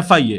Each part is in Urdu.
FIA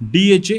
DHA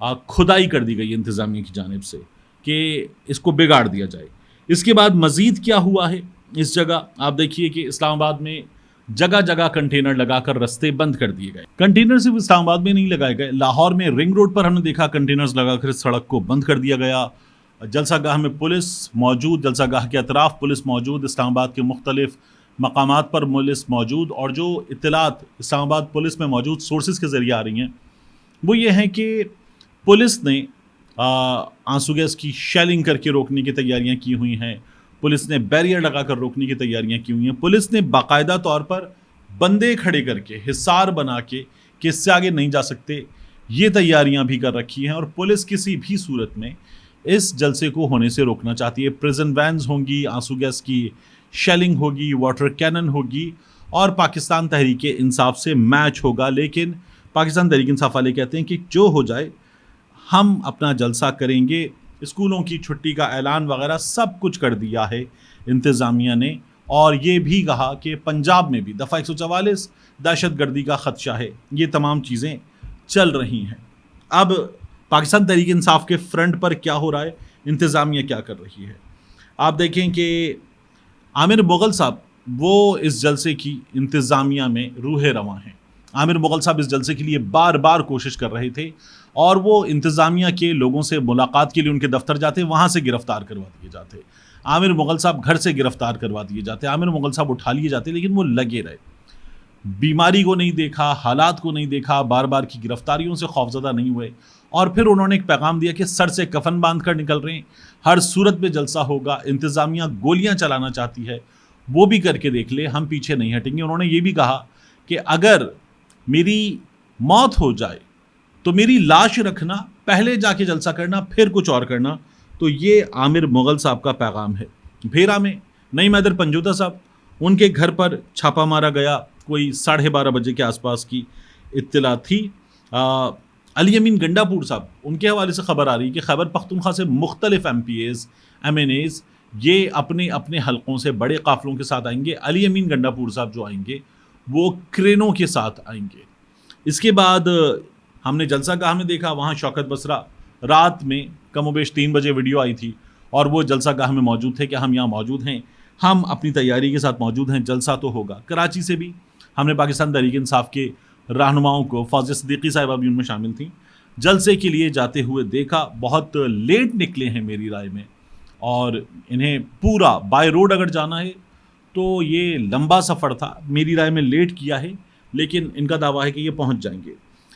کھدائی کر دی گئی انتظامیہ کی جانب سے کہ اس کو بگاڑ دیا جائے۔ اس کے بعد مزید کیا ہوا ہے اس جگہ، آپ دیکھیے کہ اسلام آباد میں جگہ جگہ کنٹینر لگا کر رستے بند کر دیے گئے۔ کنٹینر صرف اسلام آباد میں نہیں لگائے گئے، لاہور میں رنگ روڈ پر ہم نے دیکھا کنٹینرز لگا کر سڑک کو بند کر دیا گیا۔ جلسہ گاہ میں پولیس موجود، جلسہ گاہ کے اطراف پولیس موجود، اسلام آباد کے مختلف مقامات پر پولیس موجود، اور جو اطلاعات اسلام آباد پولیس میں موجود سورسز کے ذریعے آ رہی ہیں وہ یہ ہیں کہ پولیس نے آنسو گیس کی شیلنگ کر کے روکنے کی تیاریاں کی ہوئی ہیں، پولیس نے بیریئر لگا کر روکنے کی تیاریاں کی ہوئی ہیں، پولیس نے باقاعدہ طور پر بندے کھڑے کر کے حصار بنا کے کہ اس سے آگے نہیں جا سکتے یہ تیاریاں بھی کر رکھی ہیں، اور پولیس کسی بھی صورت میں اس جلسے کو ہونے سے روکنا چاہتی ہے۔ پریزن وینز ہوں گی، آنسو گیس کی شیلنگ ہوگی، واٹر کینن ہوگی، اور پاکستان تحریک انصاف سے میچ ہوگا، لیکن پاکستان تحریک انصاف والے کہتے ہیں کہ جو ہو جائے ہم اپنا جلسہ کریں گے۔ اسکولوں کی چھٹی کا اعلان وغیرہ سب کچھ کر دیا ہے انتظامیہ نے، اور یہ بھی کہا کہ پنجاب میں بھی دفعہ 144 دہشت گردی کا خدشہ ہے۔ یہ تمام چیزیں چل رہی ہیں۔ اب پاکستان تحریک انصاف کے فرنٹ پر کیا ہو رہا ہے، انتظامیہ کیا کر رہی ہے، آپ دیکھیں کہ عامر مغل صاحب وہ اس جلسے کی انتظامیہ میں روح رواں ہیں۔ عامر مغل صاحب اس جلسے کے لیے بار بار کوشش کر رہے تھے، اور وہ انتظامیہ کے لوگوں سے ملاقات کے لیے ان کے دفتر جاتے، وہاں سے گرفتار کروا دیے جاتے، عامر مغل صاحب گھر سے گرفتار کروا دیے جاتے، عامر مغل صاحب اٹھا لیے جاتے، لیکن وہ لگے رہے، بیماری کو نہیں دیکھا، حالات کو نہیں دیکھا، بار بار کی گرفتاریوں سے خوفزدہ نہیں ہوئے، اور پھر انہوں نے ایک پیغام دیا کہ سر سے کفن باندھ کر نکل رہے ہیں، ہر صورت میں جلسہ ہوگا، انتظامیہ گولیاں چلانا چاہتی ہے وہ بھی کر کے دیکھ لے، ہم پیچھے نہیں ہٹیں گے۔ انہوں نے یہ بھی کہا کہ اگر میری موت ہو جائے تو میری لاش رکھنا، پہلے جا کے جلسہ کرنا، پھر کچھ اور کرنا۔ تو یہ عامر مغل صاحب کا پیغام ہے۔ بھیرا میں نعیم حیدر پنجوتا صاحب، ان کے گھر پر چھاپا مارا گیا، کوئی 12:30 بجے کے آس پاس کی اطلاع تھی۔ علی امین گنڈا پور صاحب، ان کے حوالے سے خبر آ رہی ہے کہ خیبر پختونخوا سے مختلف MPAs, MNAs, یہ اپنے اپنے حلقوں سے بڑے قافلوں کے ساتھ آئیں گے۔ علی امین گنڈا پور صاحب جو آئیں گے وہ کرینوں کے ساتھ آئیں گے۔ اس کے بعد ہم نے جلسہ گاہ میں دیکھا، وہاں شوکت بسرا رات میں کم و بیش 3 بجے ویڈیو آئی تھی، اور وہ جلسہ گاہ میں موجود تھے کہ ہم یہاں موجود ہیں، ہم اپنی تیاری کے ساتھ موجود ہیں، جلسہ تو ہوگا۔ کراچی سے بھی ہم نے پاکستان تحریک انصاف کے رہنماؤں کو، فوزیہ صدیقی صاحبہ بھی ان میں شامل تھیں، جلسے کے لیے جاتے ہوئے دیکھا۔ بہت لیٹ نکلے ہیں میری رائے میں، اور انہیں پورا بائی روڈ اگر جانا ہے تو یہ لمبا سفر تھا، میری رائے میں لیٹ کیا ہے، لیکن ان کا دعویٰ ہے کہ یہ پہنچ جائیں گے۔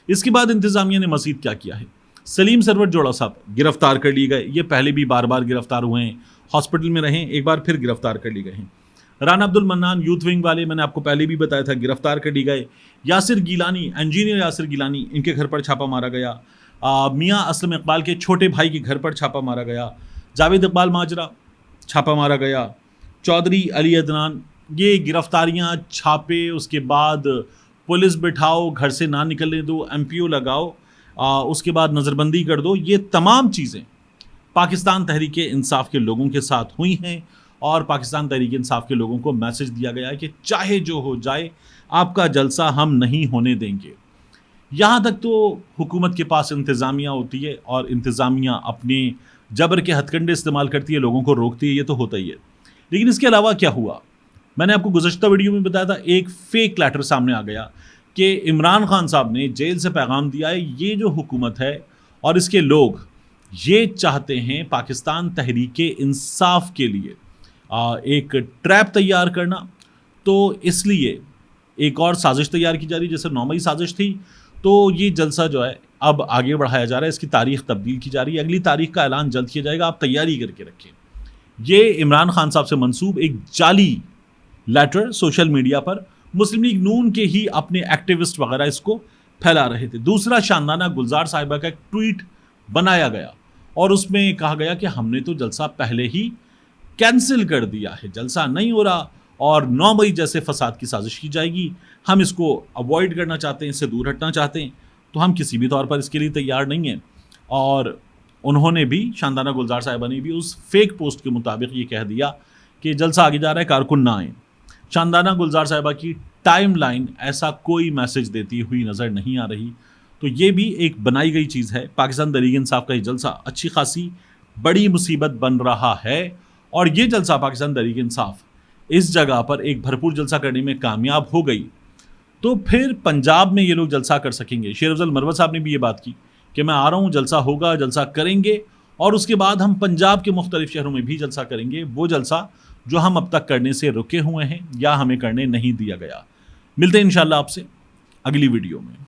اس کے بعد انتظامیہ نے مزید کیا کیا ہے، سلیم سرور جوڑا صاحب گرفتار کر لیے گئے، یہ پہلے بھی بار بار گرفتار ہوئے ہیں، ہاسپٹل میں رہیں، ایک بار پھر گرفتار کر لیے گئے ہیں۔ رانا عبد المنان یوتھ ونگ والے، میں نے آپ کو پہلے بھی بتایا تھا، گرفتار کر لیے گئے۔ یاسر گیلانی، انجینئر یاسر گیلانی، ان کے گھر پر چھاپا مارا گیا۔ میاں اسلم اقبال کے چھوٹے بھائی کے گھر پر چھاپا مارا گیا۔ جاوید اقبال ماجرا چھاپا مارا گیا۔ چودھری علی عدنان، یہ گرفتاریاں، چھاپے، اس کے بعد پولیس بٹھاؤ، گھر سے نہ نکلنے دو، ایم پی او لگاؤ، اس کے بعد نظر بندی کر دو، یہ تمام چیزیں پاکستان تحریک انصاف کے لوگوں کے ساتھ ہوئی ہیں، اور پاکستان تحریک انصاف کے لوگوں کو میسج دیا گیا ہے کہ چاہے جو ہو جائے آپ کا جلسہ ہم نہیں ہونے دیں گے۔ یہاں تک تو حکومت کے پاس انتظامیہ ہوتی ہے، اور انتظامیہ اپنے جبر کے ہتھ کنڈے استعمال کرتی ہے، لوگوں کو روکتی ہے، یہ تو ہوتا ہی ہے۔ لیکن اس کے علاوہ کیا ہوا، میں نے آپ کو گزشتہ ویڈیو میں بتایا تھا، ایک فیک لیٹر سامنے آ گیا کہ عمران خان صاحب نے جیل سے پیغام دیا ہے، یہ جو حکومت ہے اور اس کے لوگ یہ چاہتے ہیں پاکستان تحریک انصاف کے لیے ایک ٹریپ تیار کرنا، تو اس لیے ایک اور سازش تیار کی جا رہی ہے، جیسے 9 مئی سازش تھی، تو یہ جلسہ جو ہے اب آگے بڑھایا جا رہا ہے، اس کی تاریخ تبدیل کی جا رہی ہے، اگلی تاریخ کا اعلان جلد کیا جائے گا، آپ تیاری کر کے رکھیں۔ یہ عمران خان صاحب سے منسوب ایک جعلی لیٹر سوشل میڈیا پر مسلم لیگ نون کے ہی اپنے ایکٹیوسٹ وغیرہ اس کو پھیلا رہے تھے۔ دوسرا شاندانہ گلزار صاحبہ کا ایک ٹویٹ بنایا گیا، اور اس میں کہا گیا کہ ہم نے تو جلسہ پہلے ہی کینسل کر دیا ہے، جلسہ نہیں ہو رہا، اور 9 مئی جیسے فساد کی سازش کی جائے گی، ہم اس کو اوائڈ کرنا چاہتے ہیں، اس سے دور ہٹنا چاہتے ہیں، تو ہم کسی بھی طور پر اس کے لیے تیار نہیں ہیں۔ اور انہوں نے بھی، شاندانہ گلزار صاحبہ نے بھی اس فیک پوسٹ کے مطابق یہ کہہ دیا کہ جلسہ آگے جا رہا ہے، کارکن نہ آئیں۔ شاندانہ گلزار صاحبہ کی ٹائم لائن ایسا کوئی میسج دیتی ہوئی نظر نہیں آ رہی، تو یہ بھی ایک بنائی گئی چیز ہے. پاکستان تحریک انصاف کا یہ جلسہ اچھی خاصی بڑی مصیبت بن رہا ہے، اور یہ جلسہ پاکستان تحریک انصاف اس جگہ پر ایک بھرپور جلسہ کرنے میں کامیاب ہو گئی تو پھر پنجاب میں یہ لوگ جلسہ کر سکیں گے. شیر افضل مروت صاحب نے بھی یہ بات کی کہ میں آ رہا ہوں، جلسہ ہوگا، جلسہ کریں گے، اور اس کے بعد ہم پنجاب کے مختلف شہروں میں بھی جلسہ کریں گے، وہ جلسہ جو ہم اب تک کرنے سے رکے ہوئے ہیں یا ہمیں کرنے نہیں دیا گیا. ملتے ہیں انشاءاللہ آپ سے اگلی ویڈیو میں.